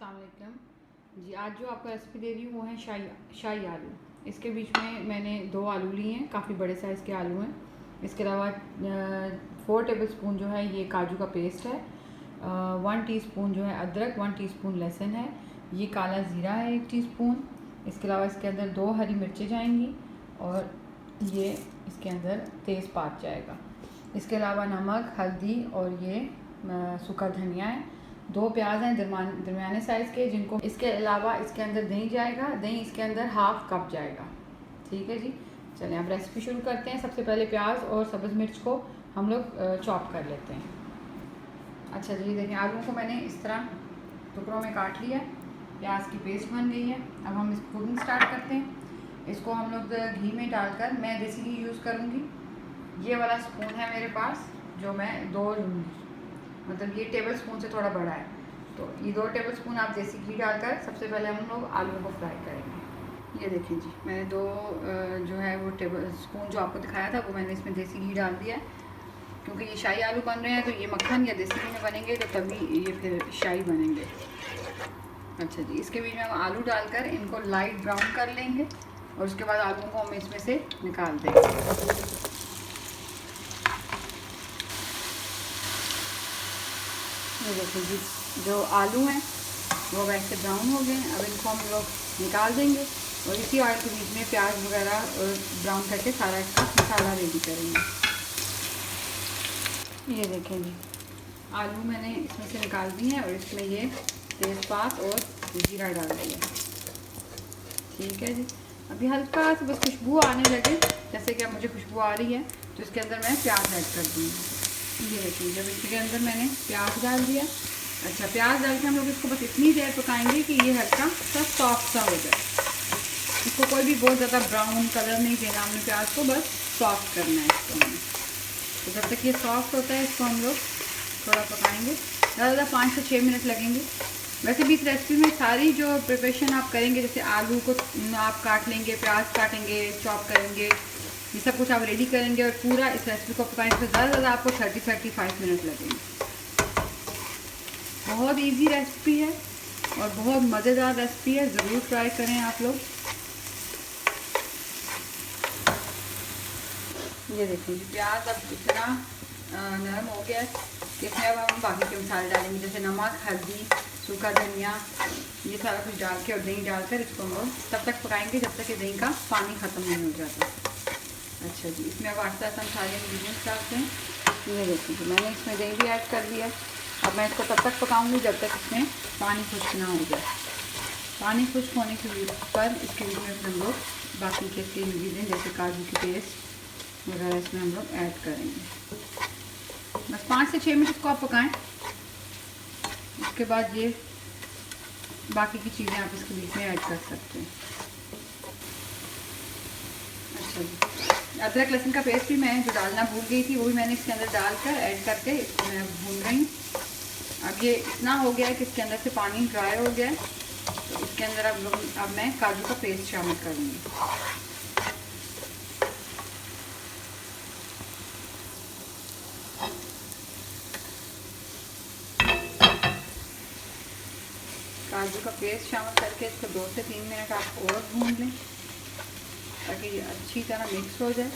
अस्सलाम वालेकुम जी। आज जो आपको रेसिपी दे रही हूँ वो है शाही आलू। इसके बीच में मैंने 2 आलू लिए हैं, काफ़ी बड़े साइज़ के आलू हैं। इसके अलावा 4 टेबलस्पून जो है ये काजू का पेस्ट है, 1 टीस्पून जो है अदरक, 1 टीस्पून लहसुन है, ये काला ज़ीरा है 1 टीस्पून। इसके अलावा इसके अंदर 2 हरी मिर्चें जाएंगी और ये इसके अंदर तेज़पात जाएगा। इसके अलावा नमक, हल्दी और ये सूखा धनिया है। 2 प्याज हैं दरमियाने साइज़ के जिनको। इसके अलावा इसके अंदर दही जाएगा, दही इसके अंदर हाफ़ कप जाएगा। ठीक है जी, चलें अब रेसिपी शुरू करते हैं। सबसे पहले प्याज और सब्ज़ मिर्च को हम लोग चॉप कर लेते हैं। अच्छा जी, देखिए आलू को मैंने इस तरह टुकड़ों में काट लिया है, प्याज की पेस्ट बन गई है। अब हम इसको कुकिंग स्टार्ट करते हैं। इसको हम लोग घी में डालकर, मैं देसी घी यूज़ करूँगी। ये वाला स्पून है मेरे पास जो मैं 2 लूँगी, मतलब ये टेबल स्पून से थोड़ा बड़ा है, तो ये 2 टेबल स्पून आप देसी घी डालकर सबसे पहले हम लोग आलू को फ्राई करेंगे। ये देखिए जी, मैंने 2 जो है वो टेबल स्पून जो आपको दिखाया था वो मैंने इसमें देसी घी डाल दिया है, क्योंकि ये शाही आलू बन रहे हैं तो ये मक्खन या देसी घी में बनेंगे तो तभी ये फिर शाही बनेंगे। अच्छा जी, इसके बीच में हम आलू डालकर इनको लाइट ब्राउन कर लेंगे और उसके बाद आलू को हम इसमें से निकाल देंगे। ये देखिए जी, जो आलू हैं वो वैसे ब्राउन हो गए हैं। अब इनको हम लोग निकाल देंगे और इसी ऑयल के बीच में प्याज वगैरह ब्राउन करके सारा इसका मसाला रेडी करेंगे। ये देखें जी, आलू मैंने इसमें से निकाल दिए हैं और इसमें ये तेज़पात और जीरा डाल दिया। ठीक है जी, अभी हल्का सा बस खुशबू आने लगे, जैसे कि अब मुझे खुशबू आ रही है तो इसके अंदर मैं प्याज ऐड कर दूँगी। ये देखिए, जब इसके अंदर मैंने प्याज डाल दिया। अच्छा, प्याज डाल के हम लोग इसको बस इतनी देर पकाएंगे कि ये हल्का सा सॉफ्ट सा हो जाए। इसको कोई भी बहुत ज़्यादा ब्राउन कलर नहीं देना हमने प्याज को, बस सॉफ्ट करना है इसको हमें। तो जब तक ये सॉफ्ट होता है इसको हम लोग थोड़ा पकाएंगे, ज़्यादा 5 से 6 मिनट लगेंगे। वैसे भी इस रेसिपी में सारी जो प्रिपरेशन आप करेंगे, जैसे आलू को आप काट लेंगे, प्याज काटेंगे, चॉप करेंगे, ये सब कुछ आप रेडी करेंगे और पूरा इस रेसिपी को पकाएंगे तो ज़्यादा आपको 30-35 मिनट लगेंगे। बहुत इजी रेसिपी है और बहुत मज़ेदार रेसिपी है, ज़रूर ट्राई करें आप लोग। ये देखिए, प्याज अब इतना नरम हो गया है कि इसमें अब हम बाकी के मसाले डालेंगे, जैसे नमक, हल्दी, सूखा धनिया, ये सारा कुछ डाल के और दही डालकर इसको हम लोग तब तक पकाएंगे जब तक कि दही का पानी ख़त्म नहीं हो जाता। अच्छा जी, इसमें अब आस्ता आस्ता हम सारे इंग्रीडियंट्स डालते हैं। ये देखिए, मैंने इसमें दही भी ऐड कर दिया। अब मैं इसको तब तक पकाऊंगी जब तक इसमें पानी खुश्क ना हो जाए। पानी खुश्क होने के पर इसके बीच में हम लोग बाकी के इसके इंग्रीडियंट जैसे काजू की पेस्ट वगैरह इसमें हम लोग ऐड करेंगे। बस 5 से 6 मिनट इसको आप पकाएं। उसके बाद ये बाकी की चीज़ें आप इसके बीच में ऐड कर सकते हैं। अच्छा जी, अदरक लहसुन का पेस्ट भी मैं जो डालना भूल गई थी वो भी मैंने इसके अंदर डालकर ऐड करके इसको मैं भून रही हूँ। अब ये इतना हो गया है कि इसके अंदर से पानी ड्राई हो गया है, तो इसके अंदर अब मैं काजू का पेस्ट शामिल करूँगी। काजू का पेस्ट शामिल करके इसको 2 से 3 मिनट आप और भून लें ताकि ये अच्छी तरह मिक्स हो जाए।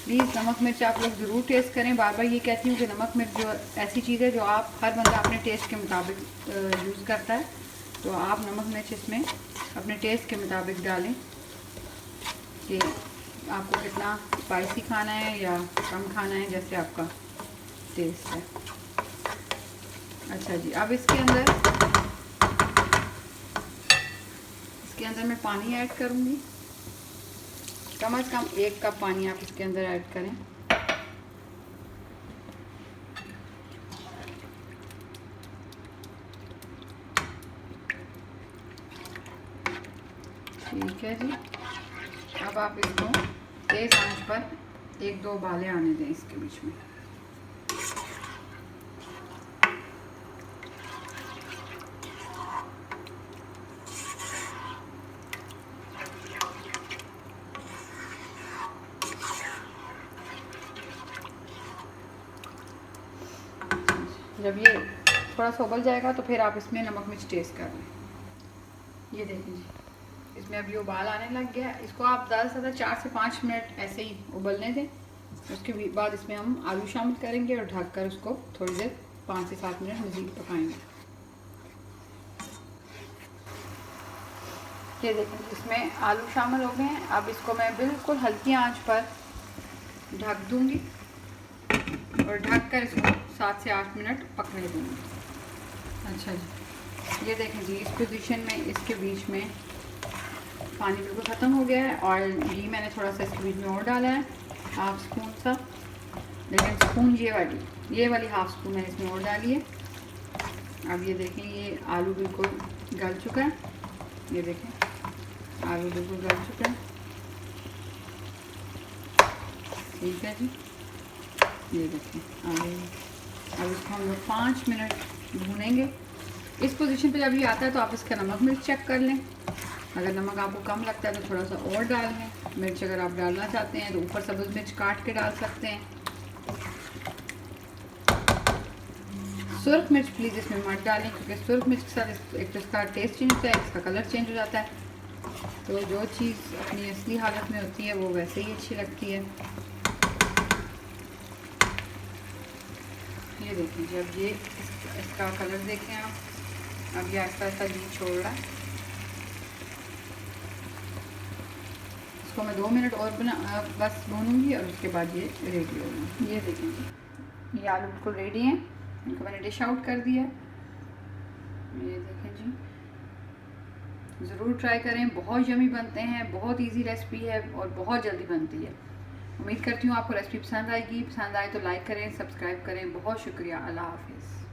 प्लीज़ नमक मिर्च आप लोग ज़रूर टेस्ट करें। बार बार ये कहती हूँ कि नमक मिर्च जो ऐसी चीज़ है जो आप हर बंदा अपने टेस्ट के मुताबिक यूज़ करता है, तो आप नमक मिर्च इसमें अपने टेस्ट के मुताबिक डालें कि आपको कितना स्पाइसी खाना है या कम खाना है, जैसे आपका टेस्ट है। अच्छा जी, अब इसके अंदर मैं पानी ऐड करूँगी। कम से कम 1 कप पानी आप इसके अंदर ऐड करें। ठीक है जी, अब आप इसको तेज़ आंच पर 1-2 उबाले आने दें इसके बीच में। जब ये थोड़ा सा उबल जाएगा तो फिर आप इसमें नमक मिर्च टेस्ट कर लें। ये देखें जी, इसमें अभी उबाल आने लग गया। इसको आप ज़्यादा से ज़्यादा 4 से 5 मिनट ऐसे ही उबलने दें। उसके बाद इसमें हम आलू शामिल करेंगे और ढककर उसको थोड़ी देर 5 से 7 मिनट मज़ीद पकाएंगे। ये देखें, इसमें आलू शामिल हो गए हैं। अब इसको मैं बिल्कुल हल्की आंच पर ढक दूंगी और ढककर इसको 7 से 8 मिनट पकने दूंगी। अच्छा जी, ये देखें जी, इस पोजीशन में इसके बीच में पानी बिल्कुल ख़त्म हो गया है और घी मैंने थोड़ा सा इसके बीच में और डाला है, हाफ स्पून सा। लेकिन स्पून ये वाली हाफ स्पून मैंने इसमें और डाली है। अब ये देखें, ये आलू बिल्कुल गल चुका है। ये देखें, आलू बिल्कुल गल चुका है। ठीक है जी, ये देखें आलू। अब इसको हम लोग 5 मिनट भूनेंगे। इस पोजीशन पे जब ये आता है तो आप इसका नमक मिर्च चेक कर लें। अगर नमक आपको कम लगता है तो थोड़ा सा और डाल लें। मिर्च अगर आप डालना चाहते हैं तो ऊपर सब्ज़ मिर्च काट के डाल सकते हैं। सुरख मिर्च प्लीज़ इसमें मत डालें, क्योंकि सुरख मिर्च के साथ एक तो इसका टेस्ट चेंज होता है, इसका कलर चेंज हो जाता है। तो जो चीज़ अपनी असली हालत में होती है वो वैसे ही अच्छी लगती है। ये देखिए, जब ये इसका कलर देखें आप, अब ये आहिस्ता आहिस्ता घी छोड़ रहा है। इसको मैं 2 मिनट और बस भूनूंगी और उसके बाद ये रेडी होगा। ये देखें, ये आलू बिल्कुल रेडी हैं। इनको मैंने डिश आउट कर दिया। ये देखें जी, ज़रूर ट्राई करें, बहुत यमी बनते हैं, बहुत इजी रेसिपी है और बहुत जल्दी बनती है। उम्मीद करती हूँ आपको रेसिपी पसंद आएगी। पसंद आए तो लाइक करें, सब्सक्राइब करें। बहुत शुक्रिया। अल्लाह हाफिज़।